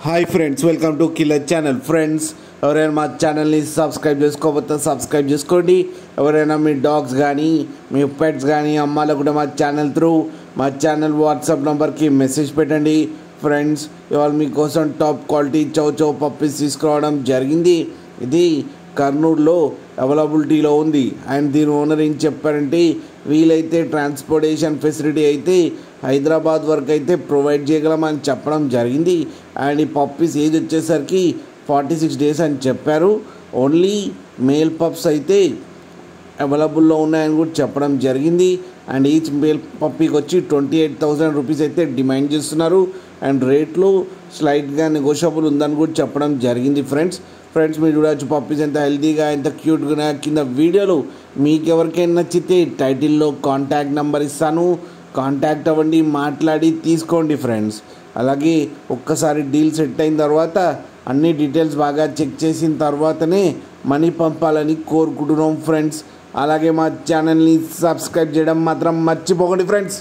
Hi friends, welcome to killer channel. Friends, ఎవరైనా మా ఛానల్ని సబ్స్క్రైబ్ చేసుకోకపోతే సబ్స్క్రైబ్ చేసుకోండి. ఎవరైనా మీ డాగ్స్ కానీ మీ పెట్స్ కానీ అమ్మాయిలకు కూడా మా ఛానల్ వాట్సాప్ నెంబర్కి మెసేజ్ పెట్టండి. ఫ్రెండ్స్, ఇవాళ మీకోసం టాప్ క్వాలిటీ చౌ పప్పీస్ తీసుకురావడం జరిగింది. ఇది కర్నూలులో అవైలబిలిటీలో ఉంది. అండ్ దీని ఓనర్ ఏం చెప్పారంటే, వీలైతే ట్రాన్స్పోర్టేషన్ ఫెసిలిటీ అయితే హైదరాబాద్ వరకు అయితే ప్రొవైడ్ చేయగలమని చెప్పడం జరిగింది. అండ్ ఈ పప్పీస్ ఏజ్ వచ్చేసరికి 46 డేస్ అని చెప్పారు. ఓన్లీ మేల్ పప్స్ అయితే అవైలబుల్లో ఉన్నాయని కూడా చెప్పడం జరిగింది. అండ్ ఈచ్ మేల్ పప్పీకి వచ్చి 28,000 రూపీస్ అయితే డిమాండ్ చేస్తున్నారు. అండ్ రేట్లు స్లైట్గా నెగోషియబుల్ ఉందని కూడా చెప్పడం జరిగింది. ఫ్రెండ్స్ మీరు చూడవచ్చు పప్పీస్ ఎంత హెల్తీగా ఎంత క్యూట్గా. కింద వీడియోలు మీకు ఎవరికైనా నచ్చితే టైటిల్లో కాంటాక్ట్ నెంబర్ ఇస్తాను, కాంటాక్ట్ అవ్వండి, మాట్లాడి తీసుకోండి ఫ్రెండ్స్. అలాగే ఒక్కసారి డీల్ సెట్ అయిన తర్వాత అన్ని డీటెయిల్స్ బాగా చెక్ చేసిన తర్వాతనే మనీ పంపాలని కోరుకుంటున్నాం ఫ్రెండ్స్. అలాగే మా ఛానల్ని సబ్స్క్రైబ్ చేయడం మాత్రం మర్చిపోకండి ఫ్రెండ్స్.